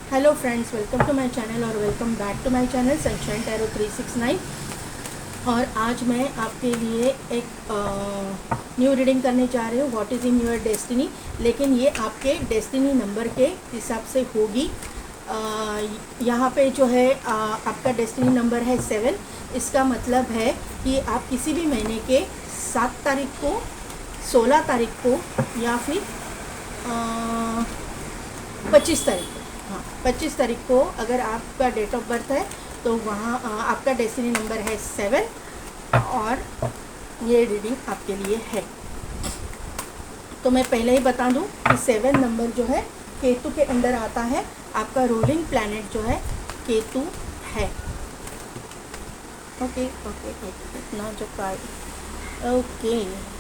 Hello friends, welcome to my channel और welcome back to my channel sunshine tarot 369। और आज मैं आपके लिए एक न्यू रीडिंग करने जा रही हूँ, what is in your destiny. लेकिन ये आपके डेस्टिनी नंबर के हिसाब से होगी। यहाँ पे जो है आपका डेस्टिनी नंबर है 7। इसका मतलब है कि आप किसी भी महीने के 7 तारीख को, 16 तारीख को या फिर 25 तारीख को, हाँ 25 तारीख को अगर आपका डेट ऑफ बर्थ है तो वहाँ आपका डेस्टिनी नंबर है 7 और ये रीडिंग आपके लिए है। तो मैं पहले ही बता दूं कि 7 नंबर जो है केतु के अंदर आता है। आपका रूलिंग प्लैनेट जो है केतु है। ओके ओके ओके, इतना जो card okay.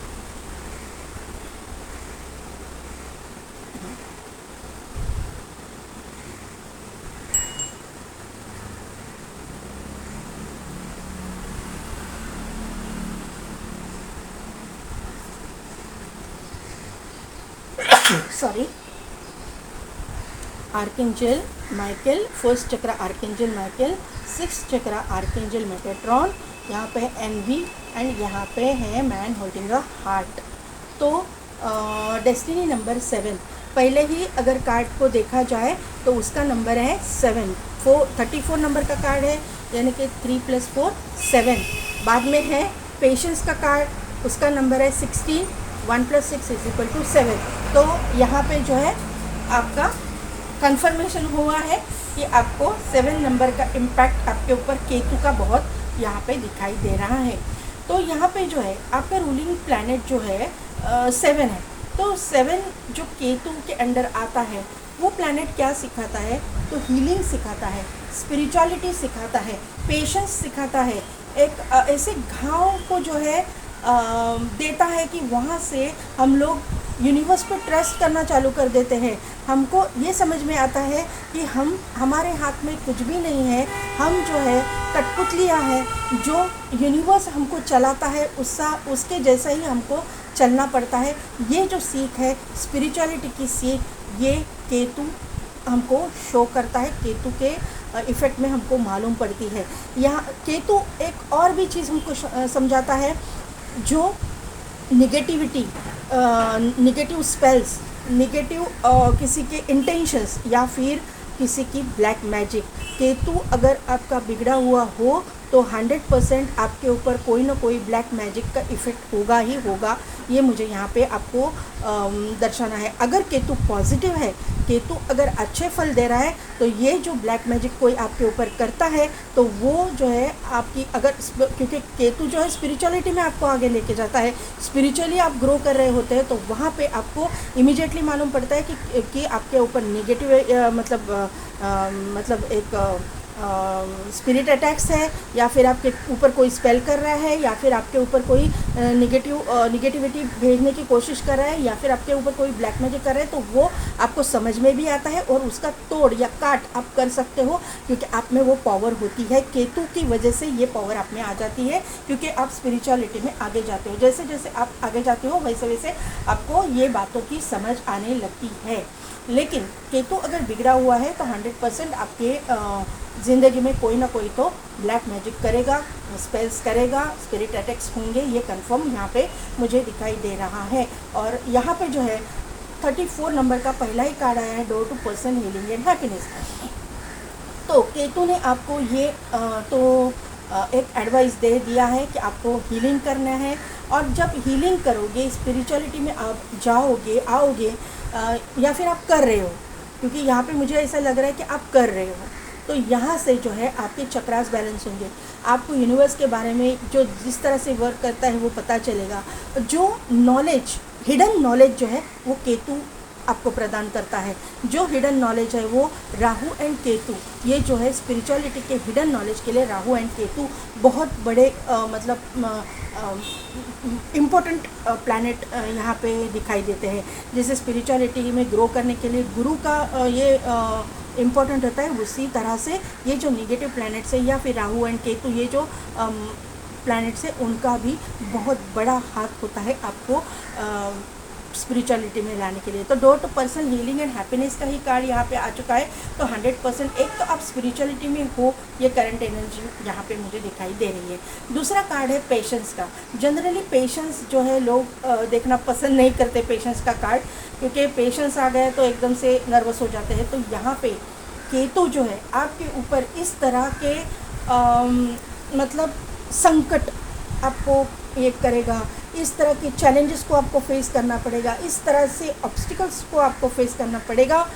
Sorry. Archangel Michael, first चक्र आर्केंजल माइकल, 6 चक्र आर्केंजल मेटाट्रॉन, यहाँ पे है एनवी एंड यहाँ पे है मैन होल्डिंग अ हार्ट। तो डेस्टिनी नंबर 7, पहले ही अगर कार्ड को देखा जाए तो उसका नंबर है 7। 34 नंबर का कार्ड है, यानी कि 3 + 4 7। बाद में है पेशेंस का कार्ड, उसका नंबर है 16। 1 + 6 = 7। तो यहाँ पे जो है आपका कंफर्मेशन हुआ है कि आपको 7 नंबर का इम्पैक्ट आपके ऊपर केतु का बहुत यहाँ पे दिखाई दे रहा है। तो यहाँ पे जो है आपका रूलिंग प्लैनेट जो है 7 है। तो 7 जो केतु के अंडर आता है वो प्लैनेट क्या सिखाता है? तो हीलिंग सिखाता है, स्पिरिचुअलिटी सिखाता है, पेशेंस सिखाता है। एक ऐसे घाव को जो है देता है कि वहाँ से हम लोग यूनिवर्स पे ट्रस्ट करना चालू कर देते हैं। हमको ये समझ में आता है कि हमारे हाथ में कुछ भी नहीं है, हम जो है कठपुतलियाँ हैं, जो यूनिवर्स हमको चलाता है उसके जैसा ही हमको चलना पड़ता है। ये जो सीख है स्पिरिचुअलिटी की सीख, ये केतु हमको शो करता है, केतु के इफ़ेक्ट में हमको मालूम पड़ती है। यहाँ केतु एक और भी चीज़ हमको समझाता है, जो निगेटिविटी, निगेटिव स्पेल्स, निगेटिव किसी के इंटेंशंस या फिर किसी की ब्लैक मैजिक। केतु अगर आपका बिगड़ा हुआ हो तो 100% आपके ऊपर कोई ना कोई ब्लैक मैजिक का इफ़ेक्ट होगा ही होगा। ये मुझे यहाँ पे आपको दर्शाना है। अगर केतु पॉजिटिव है, केतु अगर अच्छे फल दे रहा है, तो ये जो ब्लैक मैजिक कोई आपके ऊपर करता है तो वो जो है आपकी, अगर क्योंकि केतु जो है स्पिरिचुअलिटी में आपको आगे लेके जाता है, स्पिरिचुअली आप ग्रो कर रहे होते हैं, तो वहाँ पे आपको इमीडिएटली मालूम पड़ता है कि आपके ऊपर नेगेटिव मतलब एक स्पिरिट अटैक्स है, या फिर आपके ऊपर कोई स्पेल कर रहा है, या फिर आपके ऊपर कोई निगेटिविटी भेजने की कोशिश कर रहा है, या फिर आपके ऊपर कोई ब्लैक मैजिक कर रहा है। तो वो आपको समझ में भी आता है और उसका तोड़ या काट आप कर सकते हो, क्योंकि आप में वो पावर होती है। केतु की वजह से ये पावर आप में आ जाती है, क्योंकि आप स्पिरिचुअलिटी में आगे जाते हो। जैसे जैसे आप आगे जाते हो वैसे वैसे आपको ये बातों की समझ आने लगती है। लेकिन केतु अगर बिगड़ा हुआ है तो 100% आपके ज़िंदगी में कोई ना कोई तो ब्लैक मैजिक करेगा, स्पेल्स करेगा, स्पिरिट अटैक्स होंगे। ये कंफर्म यहाँ पे मुझे दिखाई दे रहा है। और यहाँ पे जो है 34 नंबर का पहला ही कार्ड आया है, door to person healing and happiness. तो केतु ने आपको ये एक एडवाइस दे दिया है कि आपको हीलिंग करना है। और जब हीलिंग करोगे, स्पिरिचुअलिटी में आप जाओगे, आओगे, या फिर आप कर रहे हो, क्योंकि यहाँ पे मुझे ऐसा लग रहा है कि आप कर रहे हो, तो यहाँ से जो है आपके चक्रास बैलेंस होंगे। आपको यूनिवर्स के बारे में जो जिस तरह से वर्क करता है वो पता चलेगा। जो नॉलेज, हिडन नॉलेज जो है वो केतु आपको प्रदान करता है। जो हिडन नॉलेज है वो राहु एंड केतु, ये जो है स्पिरिचुअलिटी के हिडन नॉलेज के लिए राहु एंड केतु बहुत बड़े इम्पोर्टेंट प्लैनेट यहाँ पे दिखाई देते हैं। जैसे स्पिरिचुअलिटी में ग्रो करने के लिए गुरु का ये इम्पोर्टेंट होता है, उसी तरह से ये जो नेगेटिव प्लैनेट्स है या फिर राहु एंड केतु, ये जो प्लैनेट्स है, उनका भी बहुत बड़ा हाथ होता है आपको स्पिरिचुअलिटी में लाने के लिए। तो door to personal healing and happiness का ही कार्ड यहाँ पे आ चुका है। तो 100% एक तो आप स्पिरिचुअलिटी में हो, ये करंट एनर्जी यहाँ पे मुझे दिखाई दे रही है। दूसरा कार्ड है पेशेंस का। जनरली पेशेंस जो है लोग देखना पसंद नहीं करते पेशेंस का कार्ड, क्योंकि पेशेंस आ गया तो एकदम से नर्वस हो जाते हैं। तो यहाँ पे केतु जो है आपके ऊपर इस तरह के मतलब संकट आपको ये करेगा, इस तरह के चैलेंजेस को आपको फेस करना पड़ेगा, इस तरह से ऑब्स्टिकल्स को आपको फेस करना पड़ेगा,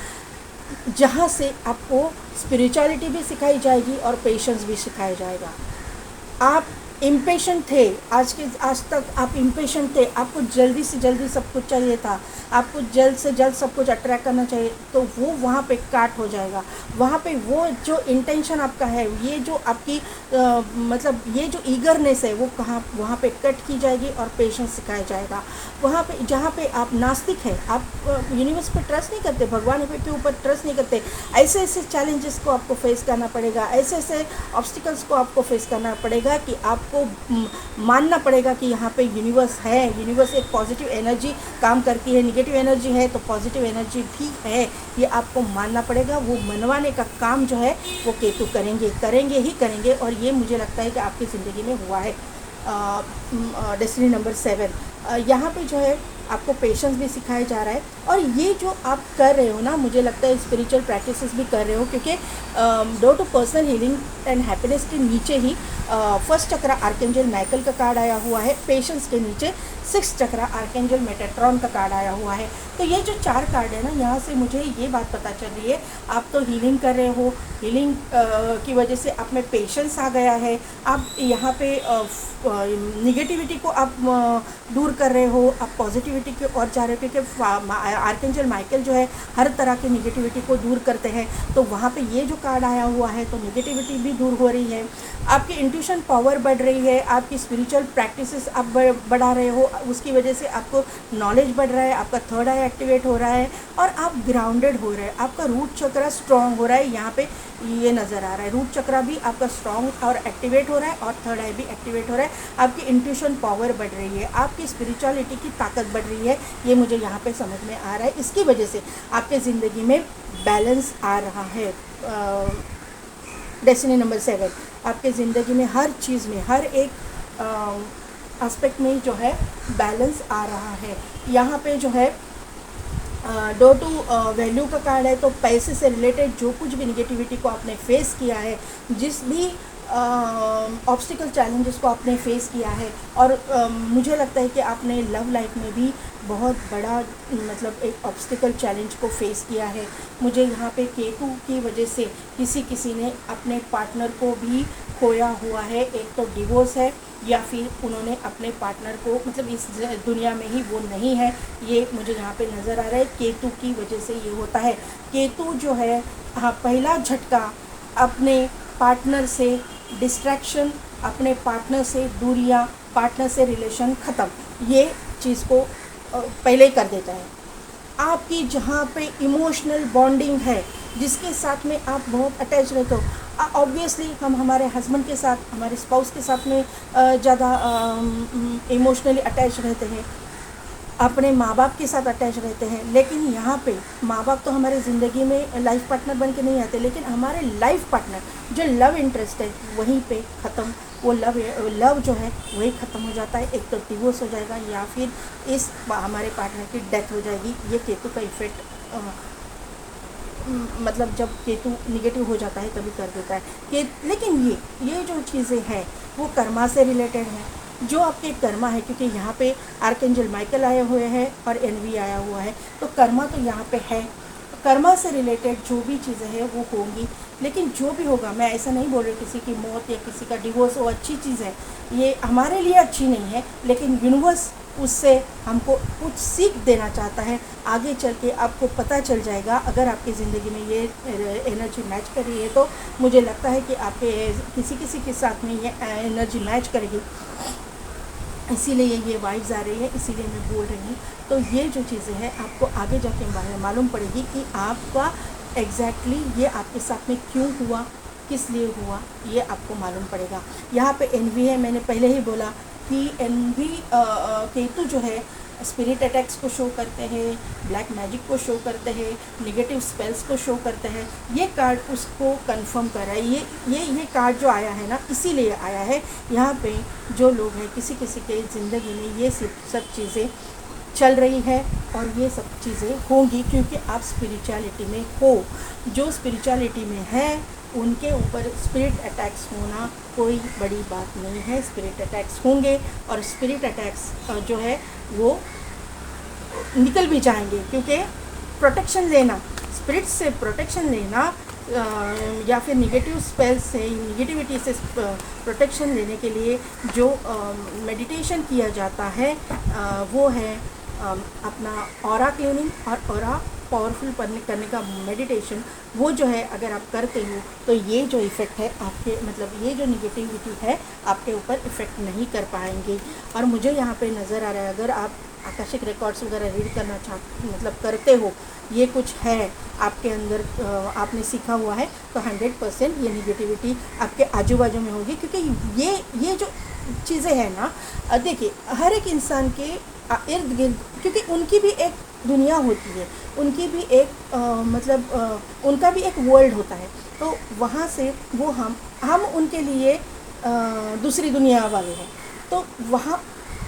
जहाँ से आपको स्पिरिचुअलिटी भी सिखाई जाएगी और पेशेंस भी सिखाया जाएगा। आप इम्पेशेंट थे, आज तक आप इम्पेशेंट थे, आपको जल्दी से जल्दी सब कुछ चाहिए था, आपको जल्द से जल्द सब कुछ अट्रैक्ट करना चाहिए, तो वो वहाँ पे काट हो जाएगा। वहाँ पे वो जो इंटेंशन आपका है, ये जो आपकी मतलब ये जो ईगरनेस है, वो वहाँ पे कट की जाएगी और पेशेंस सिखाया जाएगा। वहाँ पे जहाँ पे आप नास्तिक हैं, आप यूनिवर्स पे ट्रस्ट नहीं करते, भगवान के ऊपर ट्रस्ट नहीं करते, ऐसे ऐसे चैलेंजेस को आपको फेस करना पड़ेगा, ऐसे ऐसे ऑब्स्टिकल्स को आपको फेस करना पड़ेगा कि आपको मानना पड़ेगा कि यहाँ पे यूनिवर्स है, यूनिवर्स एक पॉजिटिव एनर्जी काम करती है, नेगेटिव एनर्जी है तो पॉजिटिव एनर्जी भी है, ये आपको मानना पड़ेगा। वो मनवाने का काम जो है वो केतु करेंगे ही करेंगे, और ये मुझे लगता है कि आपकी ज़िंदगी में हुआ है। डेस्टिनी नंबर 7 यहाँ पे जो है आपको पेशेंस भी सिखाया जा रहा है, और ये जो आप कर रहे हो ना, मुझे लगता है स्पिरिचुअल प्रैक्टिसेस भी कर रहे हो, क्योंकि door to personal healing and happiness के नीचे ही फर्स्ट चक्रा आर्कएंजल माइकल का कार्ड आया हुआ है, पेशेंस के नीचे 6 चक्रा आर्कएंजल मेटाट्रॉन का कार्ड आया हुआ है। तो ये जो 4 कार्ड है ना, यहाँ से मुझे ये बात पता चल रही है, आप तो हीलिंग कर रहे हो, हीलिंग की वजह से आप में पेशेंस आ गया है, आप यहाँ पे निगेटिविटी को आप दूर कर रहे हो, आप पॉजिटिविटी की ओर जा रहे हो, क्योंकि आर्कएंजल माइकल जो है हर तरह की निगेटिविटी को दूर करते हैं। तो वहाँ पे ये जो कार्ड आया हुआ है, तो निगेटिविटी भी दूर हो रही है, आपकी इंट्यूशन पावर बढ़ रही है, आपकी स्पिरिचुअल प्रैक्टिसेस आप बढ़ा रहे हो, उसकी वजह से आपको नॉलेज बढ़ रहा है, आपका थर्ड आई एक्टिवेट हो रहा है, और आप ग्राउंडेड हो रहे हैं, आपका रूट चक्रा स्ट्रॉन्ग हो रहा है। यहाँ पे ये नज़र आ रहा है, रूट चक्रा भी आपका स्ट्रॉन्ग और एक्टिवेट हो रहा है, और थर्ड आई भी एक्टिवेट हो रहा है, आपकी इंट्यूशन पावर बढ़ रही है, आपकी स्पिरिचुअलिटी की ताकत बढ़ रही है, ये मुझे यहाँ पे समझ में आ रहा है। इसकी वजह से आपके ज़िंदगी में बैलेंस आ रहा है। डेस्टिनी नंबर 7 आपके ज़िंदगी में हर चीज़ में, हर एक एस्पेक्ट में जो है बैलेंस आ रहा है। यहाँ पे जो है डोर टू वैल्यू का कार्ड है, तो पैसे से रिलेटेड जो कुछ भी निगेटिविटी को आपने फेस किया है, जिस भी ऑब्स्टिकल चैलेंजेस को आपने फेस किया है, और मुझे लगता है कि आपने लव लाइफ में भी बहुत बड़ा मतलब एक ऑब्स्टिकल चैलेंज को फेस किया है। मुझे यहाँ पे केतु की वजह से किसी ने अपने पार्टनर को भी खोया हुआ है, एक तो डिवोर्स है, या फिर उन्होंने अपने पार्टनर को मतलब इस दुनिया में ही वो नहीं है, ये मुझे यहाँ पे नज़र आ रहा है। केतु की वजह से ये होता है। केतु जो है, हाँ, पहला झटका अपने पार्टनर से डिस्ट्रैक्शन, अपने पार्टनर से दूरियाँ, पार्टनर से रिलेशन ख़त्म, ये चीज़ को पहले ही कर देता है। आपकी जहाँ पे इमोशनल बॉन्डिंग है, जिसके साथ में आप बहुत अटैच रहते हो, ऑब्वियसली हम हमारे हस्बैंड के साथ, हमारे स्पाउस के साथ में ज़्यादा इमोशनली अटैच रहते हैं, अपने माँ बाप के साथ अटैच रहते हैं। लेकिन यहाँ पे माँ बाप तो हमारे ज़िंदगी में लाइफ पार्टनर बन के नहीं आते, लेकिन हमारे लाइफ पार्टनर जो लव इंटरेस्ट है वहीं पे ख़त्म, वो लव जो है वही ख़त्म हो जाता है। एक तो डिवोर्स हो जाएगा, या फिर इस हमारे पार्टनर की डेथ हो जाएगी। ये केतु का इफ़ेक्ट मतलब जब केतु निगेटिव हो जाता है तभी कर देता है कि। लेकिन ये जो चीज़ें हैं वो कर्मा से रिलेटेड है, जो आपके कर्मा है, क्योंकि यहाँ पे आर्कएंजल माइकल आए हुए हैं और एनवी आया हुआ है, तो कर्मा तो यहाँ पे है। कर्मा से रिलेटेड जो भी चीज़ें हैं वो होंगी, लेकिन जो भी होगा, मैं ऐसा नहीं बोल रही किसी की मौत या किसी का डिवोर्स वो अच्छी चीज़ है, ये हमारे लिए अच्छी नहीं है, लेकिन यूनिवर्स उससे हमको कुछ सीख देना चाहता है। आगे चल के आपको पता चल जाएगा, अगर आपकी ज़िंदगी में ये एनर्जी मैच कर रही है, तो मुझे लगता है कि आपके किसी के साथ में ये एनर्जी मैच करेगी, इसीलिए ये वाइब्स आ रही है, इसीलिए मैं बोल रही हूँ। तो ये जो चीज़ें हैं आपको आगे जाके मालूम पड़ेगी कि आपका एग्जैक्टली ये आपके साथ में क्यों हुआ, किस लिए हुआ, ये आपको मालूम पड़ेगा। यहाँ पे एनवी है, मैंने पहले ही बोला कि एनवी केतु जो है स्पिरिट अटैक्स को शो करते हैं, ब्लैक मैजिक को शो करते हैं, नेगेटिव स्पेल्स को शो करते हैं। ये कार्ड उसको कंफर्म कर रहा है। ये कार्ड जो आया है ना, इसीलिए आया है। यहाँ पे जो लोग हैं, किसी किसी के ज़िंदगी में ये सब चीज़ें चल रही है और ये सब चीज़ें होंगी, क्योंकि आप स्पिरिचुअलिटी में हो। जो स्पिरिचुअलिटी में है उनके ऊपर स्पिरिट अटैक्स होना कोई बड़ी बात नहीं है। स्पिरिट अटैक्स होंगे और स्पिरिट अटैक्स जो है वो निकल भी जाएंगे, क्योंकि प्रोटेक्शन लेना, स्पिरिट से प्रोटेक्शन लेना या फिर निगेटिव स्पेल्स से, निगेटिविटी से प्रोटेक्शन लेने के लिए जो मेडिटेशन किया जाता है वो है अपना ऑरा क्लीनिंग और ऑरा पावरफुल करने का मेडिटेशन। वो जो है अगर आप करते हो तो ये जो इफ़ेक्ट है आपके, मतलब ये जो निगेटिविटी है आपके ऊपर इफ़ेक्ट नहीं कर पाएंगे। और मुझे यहाँ पे नज़र आ रहा है, अगर आप आकाशिक रिकॉर्ड्स वगैरह रीड करना मतलब करते हो, ये कुछ है आपके अंदर, आपने सीखा हुआ है, तो 100% ये निगेटिविटी आपके आजू बाजू में होगी। क्योंकि ये जो चीज़ें हैं ना, देखिए हर एक इंसान के इर्द गिर्द, क्योंकि उनकी भी एक दुनिया होती है, उनकी भी एक उनका भी एक वर्ल्ड होता है। तो वहाँ से वो हम उनके लिए दूसरी दुनिया वाले हैं। तो वहाँ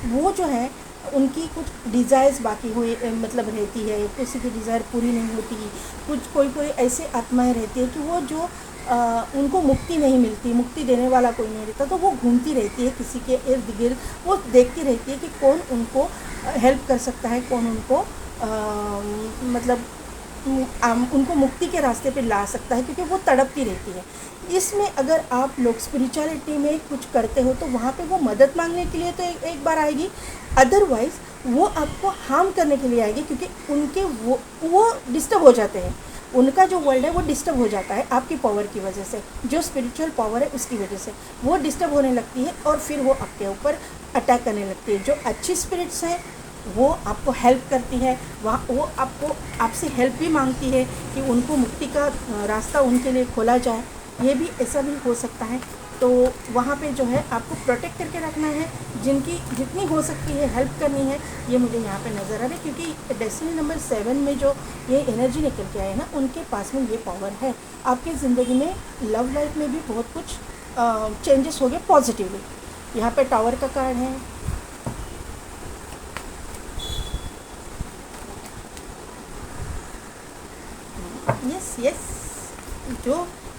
वो जो है उनकी कुछ डिज़ायर्स बाकी हुई रहती है, किसी की डिज़ायर पूरी नहीं होती। कोई ऐसे आत्माएं रहती है कि वो जो उनको मुक्ति नहीं मिलती, मुक्ति देने वाला कोई नहीं रहता, तो वो घूमती रहती है किसी के इर्द गिर्द। वो देखती रहती है कि कौन उनको हेल्प कर सकता है, कौन उनको उनको मुक्ति के रास्ते पे ला सकता है, क्योंकि वो तड़पती रहती है। इसमें अगर आप लोग स्पिरिचुअलिटी में कुछ करते हो तो वहाँ पे वो मदद मांगने के लिए तो एक बार आएगी, अदरवाइज़ वो आपको हार्म करने के लिए आएगी, क्योंकि उनके वो डिस्टर्ब हो जाते हैं। उनका जो वर्ल्ड है वो डिस्टर्ब हो जाता है आपकी पावर की वजह से, जो स्पिरिचुअल पावर है उसकी वजह से वो डिस्टर्ब होने लगती है और फिर वो आपके ऊपर अटैक करने लगती है। जो अच्छी स्पिरिट्स हैं वो आपको हेल्प करती है, वो आपसे हेल्प भी मांगती है कि उनको मुक्ति का रास्ता उनके लिए खोला जाए। ये भी ऐसा भी हो सकता है। तो वहाँ पे जो है आपको प्रोटेक्ट करके रखना है, जिनकी जितनी हो सकती है हेल्प करनी है। ये मुझे यहाँ पे नज़र आ रहा है, क्योंकि डेस्टिनी नंबर 7 में जो ये एनर्जी निकल के आए ना, उनके पास में ये पावर है। आपकी ज़िंदगी में लव लाइफ में भी बहुत कुछ चेंजेस हो गए पॉजिटिवली। यहाँ पे टावर का कार्ड है, यस जो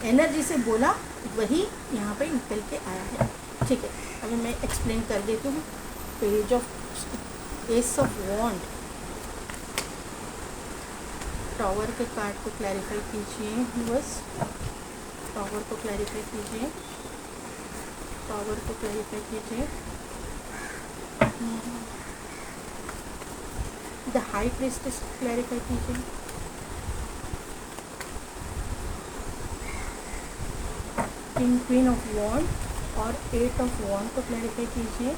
एनर्जी से बोला वही यहाँ पे निकल के आया है। ठीक है, अभी मैं एक्सप्लेन कर देती हूँ। Page of ace of wand, tower के कार्ड को क्लैरिफाई कीजिए, बस टावर को क्लैरिफाई कीजिए, टावर को क्लैरिफाई कीजिए। द हाई प्रीस्टेस क्लैरिफाई कीजिए, क्वीन ऑफ वॉन्ड और 8 ऑफ वॉन्ड को क्लैरिफाई कीजिए,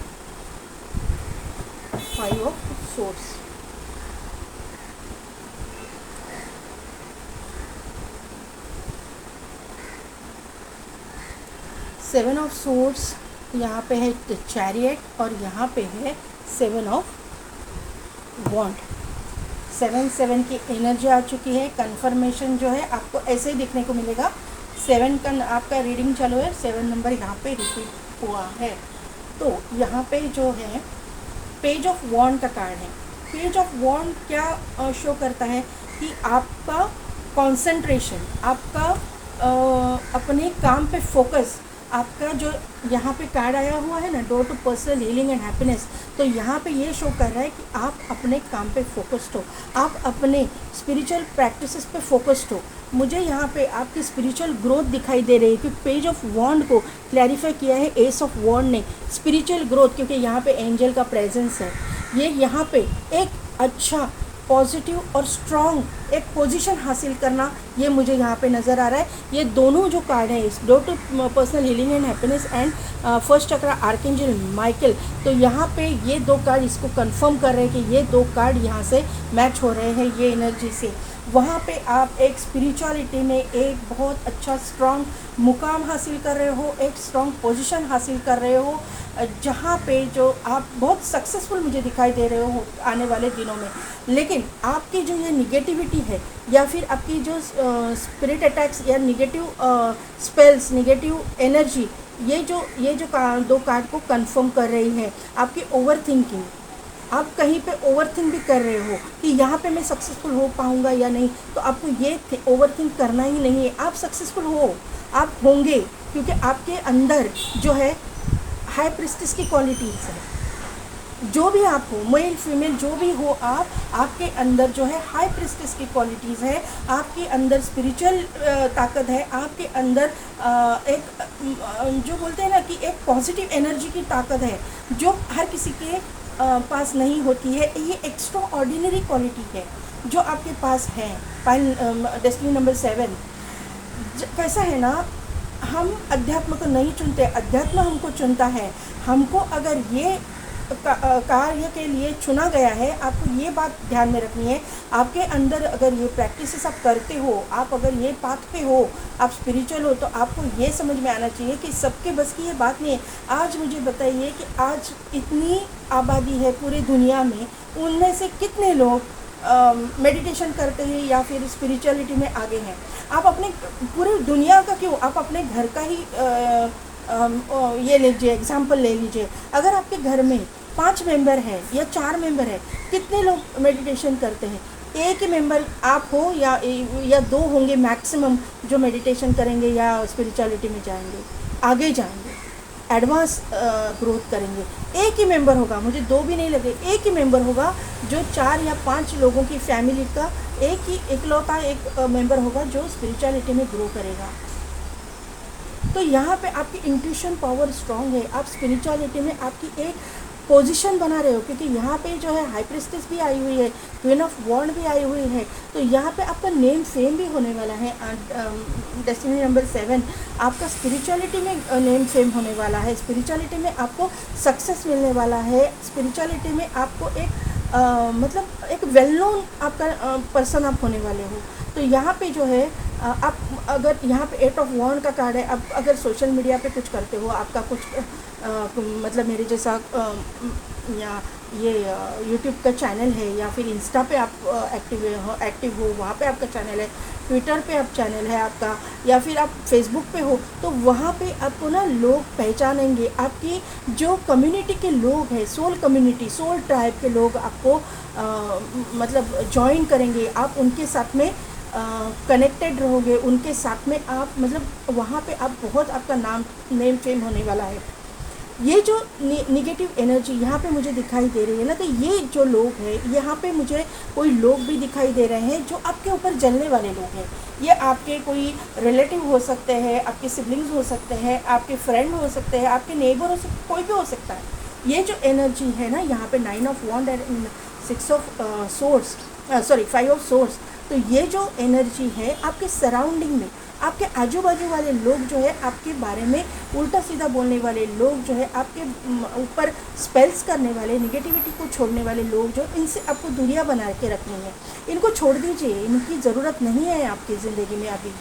5 of source. Seven of source यहाँ पे है चैरियट और यहाँ पे है 7 ऑफ वॉन्ड। 7 की एनर्जी आ चुकी है। कन्फर्मेशन जो है आपको ऐसे ही दिखने को मिलेगा। 7 का आपका रीडिंग चालू है, 7 नंबर यहाँ पे रिपीट हुआ है। तो यहाँ पे जो है पेज ऑफ वॉन्ड का कार्ड है। पेज ऑफ वॉन्ड क्या शो करता है कि आपका कंसंट्रेशन, आपका अपने काम पे फोकस, आपका जो यहाँ पे कार्ड आया हुआ है ना, door to personal healing and happiness, तो यहाँ पे ये शो कर रहा है कि आप अपने काम पे फोकस्ड हो, आप अपने स्पिरिचुअल प्रैक्टिसेस पे फोकस्ड हो। मुझे यहाँ पे आपकी स्पिरिचुअल ग्रोथ दिखाई दे रही है, क्योंकि पेज ऑफ वॉन्ड को क्लैरिफाई किया है एस ऑफ वॉन्ड ने, स्पिरिचुअल ग्रोथ, क्योंकि यहाँ पे एंजल का प्रेजेंस है। ये यहाँ पे एक अच्छा पॉजिटिव और स्ट्रॉन्ग एक पोजीशन हासिल करना, ये मुझे यहाँ पे नज़र आ रहा है। ये दोनों जो कार्ड है, इस door to personal healing and happiness and first chakra archangel Michael, तो यहाँ पे ये 2 कार्ड इसको कंफर्म कर रहे हैं कि ये 2 कार्ड यहाँ से मैच हो रहे हैं ये एनर्जी से। वहाँ पे आप एक स्पिरिचुअलिटी में एक बहुत अच्छा स्ट्रॉन्ग मुकाम हासिल कर रहे हो, एक स्ट्रॉन्ग पोजीशन हासिल कर रहे हो, जहाँ पे जो आप बहुत सक्सेसफुल मुझे दिखाई दे रहे हो आने वाले दिनों में। लेकिन आपकी जो ये निगेटिविटी है या फिर आपकी जो स्पिरिट अटैक्स या निगेटिव स्पेल्स, निगेटिव एनर्जी, ये जो दो कार्ड को कंफर्म कर रही है आपकी ओवर थिंकिंग। आप कहीं पे ओवर थिंक भी कर रहे हो कि यहाँ पे मैं सक्सेसफुल हो पाऊँगा या नहीं, तो आपको ये ओवर थिंक करना ही नहीं है। आप सक्सेसफुल हो, आप होंगे, क्योंकि आपके अंदर जो है हाई प्रिस्टिस की क्वालिटीज़ है। जो भी आप हो, मेल फीमेल जो भी हो आप, आपके अंदर जो है हाई प्रिस्टिस की क्वालिटीज़ है, आपके अंदर स्पिरिचुअल ताकत है, आपके अंदर एक जो बोलते हैं ना कि एक पॉजिटिव एनर्जी की ताकत है जो हर किसी के पास नहीं होती है। ये एक्स्ट्रा ऑर्डिनरी क्वालिटी है जो आपके पास है। डेस्टिनी नंबर 7 कैसा है ना, हम अध्यात्म को नहीं चुनते, अध्यात्म हमको चुनता है। हमको अगर ये कार्य के लिए चुना गया है, आपको ये बात ध्यान में रखनी है। आपके अंदर अगर ये प्रैक्टिसेस आप करते हो, आप अगर ये पाथ पे हो, आप स्पिरिचुअल हो, तो आपको ये समझ में आना चाहिए कि सबके बस की ये बात नहीं है। आज मुझे बताइए कि आज इतनी आबादी है पूरी दुनिया में, उनमें से कितने लोग मेडिटेशन करते हैं या फिर स्पिरिचुअलिटी में आगे हैं। आप अपने पूरी दुनिया का क्यों, आप अपने घर का ही ये लीजिए, एग्जाम्पल ले लीजिए। अगर आपके घर में 5 मेंबर हैं या 4 मेंबर हैं, कितने लोग मेडिटेशन करते हैं? एक ही मेंबर आप हो या 2 होंगे मैक्सिमम जो मेडिटेशन करेंगे या स्पिरिचुअलिटी में जाएंगे, आगे जाएंगे, एडवांस ग्रोथ करेंगे। एक ही मेंबर होगा, मुझे 2 भी नहीं लगे, एक ही मेंबर होगा जो 4 या 5 लोगों की फैमिली का एक ही इकलौता एक मेंबर होगा जो स्पिरिचुअलिटी में ग्रो करेगा। तो यहाँ पे आपकी इंट्यूशन पावर स्ट्रांग है, आप स्पिरिचुअलिटी में आपकी एक पोजीशन बना रहे हो, क्योंकि यहाँ पे जो है हाई प्रिस्टेस भी आई हुई है, क्वीन ऑफ वॉन्ड भी आई हुई है। तो यहाँ पे आपका नेम फेम भी होने वाला है। डेस्टिनी नंबर 7 आपका स्पिरिचुअलिटी में नेम फेम होने वाला है, स्पिरिचुअलिटी में आपको सक्सेस मिलने वाला है, स्पिरिचुअलिटी में आपको एक मतलब एक वेल नोन आपका पर्सन आप होने वाले हो। तो यहाँ पे जो है आप अगर यहाँ पे 8 ऑफ वॉन्ड का कार्ड है, आप अगर सोशल मीडिया पे कुछ करते हो, आपका कुछ मतलब मेरे जैसा या ये यूट्यूब का चैनल है या फिर इंस्टा पे आप एक्टिव हो, वहाँ पे आपका चैनल है, ट्विटर पे आप चैनल है आपका, या फिर आप फेसबुक पे हो, तो वहाँ पे आपको ना लोग पहचानेंगे। आपकी जो कम्युनिटी के लोग हैं, सोल कम्युनिटी, सोल ट्राइब के लोग आपको मतलब ज्वाइन करेंगे, आप उनके साथ में कनेक्टेड रहोगे, उनके साथ में आप मतलब वहाँ पे आप बहुत आपका नेम फेम होने वाला है। ये जो निगेटिव एनर्जी यहाँ पे मुझे दिखाई दे रही है ना, तो ये जो लोग हैं, यहाँ पे मुझे कोई लोग भी दिखाई दे रहे हैं जो आपके ऊपर जलने वाले लोग हैं। ये आपके कोई रिलेटिव हो सकते हैं, आपके सिबलिंग्स हो सकते हैं, आपके फ्रेंड हो सकते हैं, आपके नेबर हो सकते, कोई भी हो सकता है। ये जो एनर्जी है ना यहाँ पे 9 of wand and 6 of swords, 5 of swords, तो ये जो एनर्जी है आपके सराउंडिंग में, आपके आजू बाजू वाले लोग जो है आपके बारे में उल्टा सीधा बोलने वाले लोग जो है, आपके ऊपर स्पेल्स करने वाले, निगेटिविटी को छोड़ने वाले लोग जो, इनसे आपको दूरियां बना के रखनी है। इनको छोड़ दीजिए, इनकी ज़रूरत नहीं है आपकी ज़िंदगी में, अभी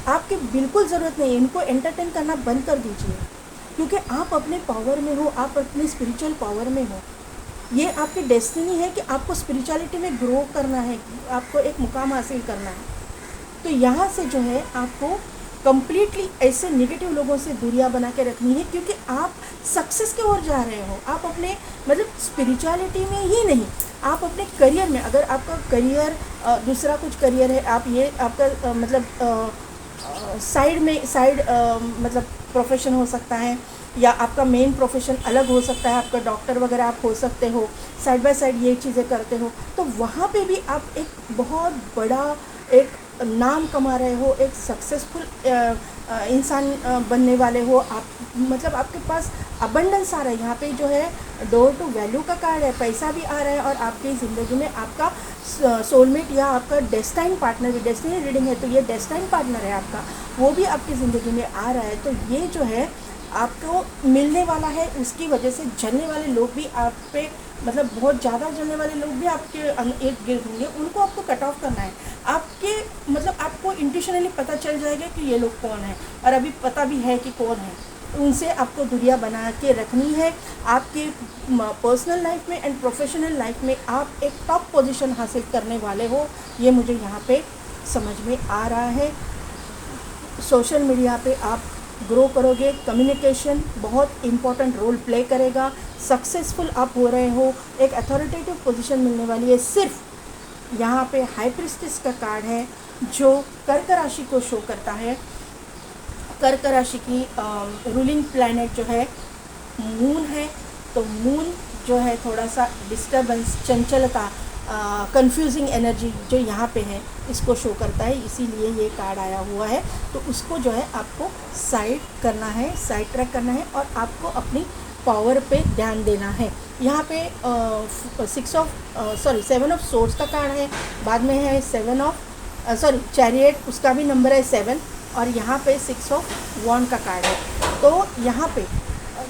आपकी बिल्कुल ज़रूरत नहीं है। इनको एंटरटेन करना बंद कर दीजिए, क्योंकि आप अपने पावर में हो, आप अपने स्पिरिचुअल पावर में हो। ये आपकी डेस्टिनी है कि आपको स्पिरिचुअलिटी में ग्रो करना है, आपको एक मुकाम हासिल करना है। तो यहाँ से जो है आपको कम्प्लीटली ऐसे निगेटिव लोगों से दूरियां बना के रखनी है, क्योंकि आप सक्सेस की ओर जा रहे हो। आप अपने मतलब स्पिरिचुअलिटी में ही नहीं, आप अपने करियर में, अगर आपका करियर दूसरा कुछ करियर है, आप ये आपका मतलब साइड मतलब प्रोफेशन हो सकता है, या आपका मेन प्रोफेशन अलग हो सकता है, आपका डॉक्टर वगैरह आप हो सकते हो, साइड बाय साइड ये चीज़ें करते हो, तो वहाँ पे भी आप एक बहुत बड़ा एक नाम कमा रहे हो, एक सक्सेसफुल इंसान बनने वाले हो आप। मतलब आपके पास अबंडेंस आ रहा है। यहाँ पे जो है डोर टू वैल्यू का कार्ड है, पैसा भी आ रहा है, और आपकी ज़िंदगी में आपका सोलमेट या आपका डेस्टाइन पार्टनर भी, डेस्टिनी रीडिंग है तो ये डेस्टाइन पार्टनर है आपका, वो भी आपकी ज़िंदगी में आ रहा है। तो ये जो है आपको मिलने वाला है, उसकी वजह से जलने वाले लोग भी आप पे, मतलब बहुत ज़्यादा जलने वाले लोग भी आपके इर्द गिर्द होंगे, उनको आपको कट ऑफ करना है। आपके मतलब आपको इंट्यूशनली पता चल जाएगा कि ये लोग कौन है, और अभी पता भी है कि कौन है, उनसे आपको दूरियां बना के रखनी है। आपके पर्सनल लाइफ में एंड प्रोफेशनल लाइफ में आप एक टॉप पोजीशन हासिल करने वाले हो, ये मुझे यहाँ पे समझ में आ रहा है। सोशल मीडिया पे आप ग्रो करोगे, कम्युनिकेशन बहुत इम्पॉर्टेंट रोल प्ले करेगा, सक्सेसफुल आप हो रहे हो, एक अथॉरिटेटिव पोजीशन मिलने वाली है। सिर्फ यहाँ पे हाई प्रीस्टेस का कार्ड है जो कर्क राशि को शो करता है। कर्क राशि की रूलिंग प्लैनेट जो है मून है, तो मून जो है थोड़ा सा डिस्टर्बेंस, चंचलता, कंफ्यूजिंग एनर्जी जो यहाँ पे है इसको शो करता है, इसीलिए ये कार्ड आया हुआ है। तो उसको जो है आपको साइड करना है, साइड ट्रैक करना है, और आपको अपनी पावर पे ध्यान देना है। यहाँ पे 7 ऑफ सोर्ड्स का कार्ड है, बाद में है चैरियट, उसका भी नंबर है 7, और यहाँ पे 6 ऑफ वॉन्ड का कार्ड है। तो यहाँ पे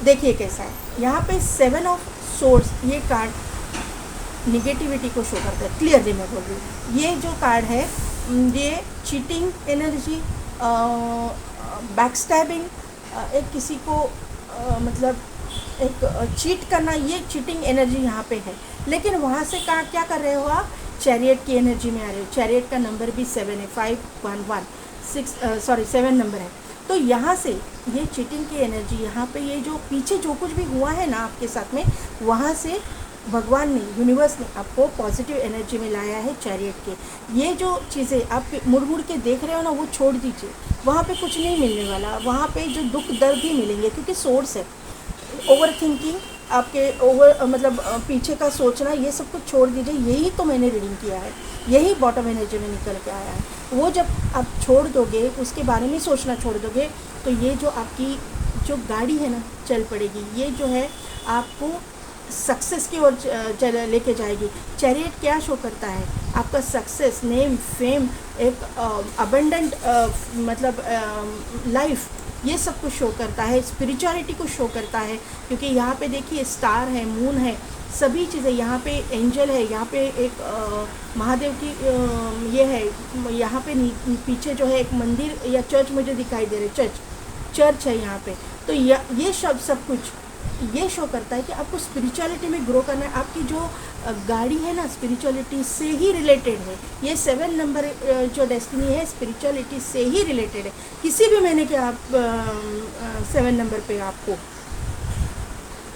देखिए कैसा है, यहाँ पे 7 ऑफ सोर्ड्स ये कार्ड निगेटिविटी को शो करता है, क्लियरली मैं बोल रही हूँ। ये जो कार्ड है ये चीटिंग एनर्जी, बैकस्टैबिंग, एक किसी को मतलब एक चीट करना, ये चीटिंग एनर्जी यहाँ पे है। लेकिन वहाँ से क्या कर रहे हो आप, चैरियट की एनर्जी में आ रहे हो। चैरियट का नंबर भी 7 है, 7 नंबर है। तो यहाँ से ये चीटिंग की एनर्जी, यहाँ पे ये जो पीछे जो कुछ भी हुआ है ना आपके साथ में, वहाँ से भगवान ने, यूनिवर्स ने आपको पॉजिटिव एनर्जी में लाया है चैरियट के। ये जो चीज़ें आप मुड़ मुड़ के देख रहे हो ना, वो छोड़ दीजिए, वहाँ पे कुछ नहीं मिलने वाला। वहाँ पे जो दुख दर्द ही मिलेंगे, क्योंकि सोर्स है। ओवर थिंकिंग, आपके मतलब पीछे का सोचना, ये सब कुछ छोड़ दीजिए। यही तो मैंने रीडिंग किया है, यही बॉटम एनर्जी में निकल के आया है। वो जब आप छोड़ दोगे, उसके बारे में सोचना छोड़ दोगे, तो ये जो आपकी जो गाड़ी है ना चल पड़ेगी, ये जो है आपको सक्सेस की ओर लेके जाएगी। चैरियट क्या शो करता है, आपका सक्सेस, नेम, फेम, एक अबंडेंट मतलब लाइफ, ये सब कुछ शो करता है। स्पिरिचुअलिटी को शो करता है, क्योंकि यहाँ पे देखिए स्टार है, मून है, सभी चीज़ें, यहाँ पे एंजल है, यहाँ पे एक महादेव की ये है, यहाँ पे पीछे जो है एक मंदिर या चर्च मुझे दिखाई दे रहा है, चर्च है यहाँ पे। तो ये सब कुछ ये शो करता है कि आपको स्पिरिचुअलिटी में ग्रो करना है। आपकी जो गाड़ी है ना स्पिरिचुअलिटी से ही रिलेटेड है। ये 7 नंबर जो डेस्टिनी है स्पिरिचुअलिटी से ही रिलेटेड है। किसी भी महीने के आप 7 नंबर पे आपको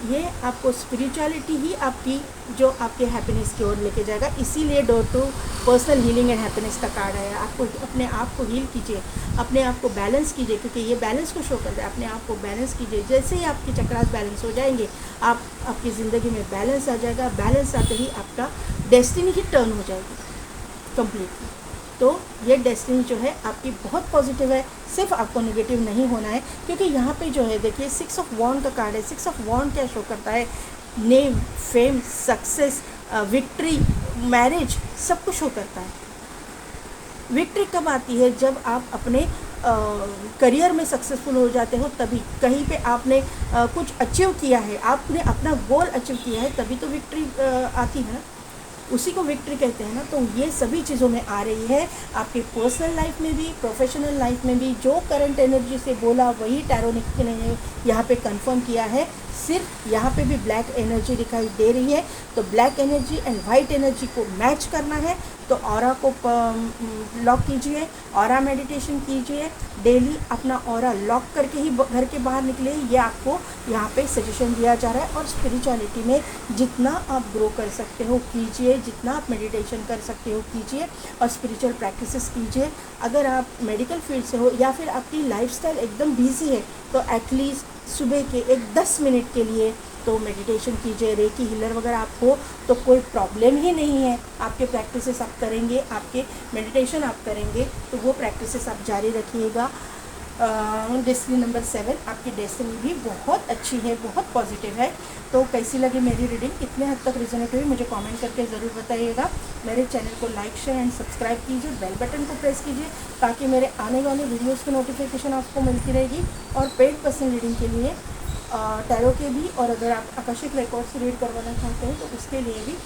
ये आपको स्पिरिचुअलिटी ही आपकी जो आपके हैप्पीनेस की ओर लेके जाएगा। इसीलिए door to personal healing and happiness का कार्ड है। आपको अपने आप को हील कीजिए, अपने आप को बैलेंस कीजिए, क्योंकि ये बैलेंस को शो करता है। अपने आप को बैलेंस कीजिए, जैसे ही आपके चक्रास बैलेंस हो जाएंगे, आपकी ज़िंदगी में बैलेंस आ जाएगा। बैलेंस आते ही आपका डेस्टिनी ही टर्न हो जाएगी कंप्लीटली। तो ये डेस्टिनी जो है आपकी बहुत पॉजिटिव है, सिर्फ आपको नेगेटिव नहीं होना है। क्योंकि यहाँ पे जो है देखिए 6 ऑफ वॉन्ड का कार्ड है। 6 ऑफ वॉन्ड क्या शो करता है, name, fame, success, victory, marriage, सब कुछ शो करता है। विक्ट्री कब आती है, जब आप अपने करियर में सक्सेसफुल हो जाते हो, तभी कहीं पे आपने कुछ अचीव किया है, आपने अपना गोल अचीव किया है, तभी तो विक्ट्री आती है ना, उसी को विक्ट्री कहते हैं ना। तो ये सभी चीज़ों में आ रही है, आपकी पर्सनल लाइफ में भी, प्रोफेशनल लाइफ में भी। जो करंट एनर्जी से बोला वही टैरो ने यहाँ पे कंफर्म किया है। सिर्फ यहाँ पे भी ब्लैक एनर्जी दिखाई दे रही है, तो black energy and white energy को मैच करना है। तो ऑरा को लॉक कीजिए, ऑरा मेडिटेशन कीजिए, डेली अपना ऑरा लॉक करके ही घर के बाहर निकले। ये आपको यहाँ पे सजेशन दिया जा रहा है। और स्पिरिचुअलिटी में जितना आप ग्रो कर सकते हो कीजिए, जितना आप मेडिटेशन कर सकते हो कीजिए, और स्पिरिचुअल प्रैक्टिसेस कीजिए। अगर आप मेडिकल फील्ड से हो या फिर आपकी लाइफस्टाइल एकदम बिजी है, तो एटलीस्ट सुबह के एक 10 मिनट के लिए तो मेडिटेशन कीजिए। रेकी हीलर वगैरह आप हो तो कोई प्रॉब्लम ही नहीं है, आपके प्रैक्टिसेस आप करेंगे, आपके मेडिटेशन आप करेंगे, तो वो प्रैक्टिसेस आप जारी रखिएगा। डेस्टिनी नंबर 7, आपकी डेस्टिनी भी बहुत अच्छी है, बहुत पॉजिटिव है। तो कैसी लगी मेरी रीडिंग, कितने हद तक रिजोनेट हुई, मुझे कमेंट करके ज़रूर बताइएगा। मेरे चैनल को लाइक शेयर एंड सब्सक्राइब कीजिए, बेल बटन को प्रेस कीजिए ताकि मेरे आने वाले वीडियोस की नोटिफिकेशन आपको मिलती रहेगी। और पेड पर्सन रीडिंग के लिए टैरो के भी, और अगर आप आकर्षिक रिकॉर्ड्स रीड करवाना चाहते हैं तो उसके लिए भी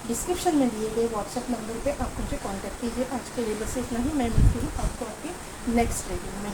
डिस्क्रिप्शन में दिए गए व्हाट्सएप नंबर पे आप मुझे कांटेक्ट कीजिए। आज के लिए बस इतना ही। मैं मिलती हूँ आपको आपकी नेक्स्ट रीडिंग में।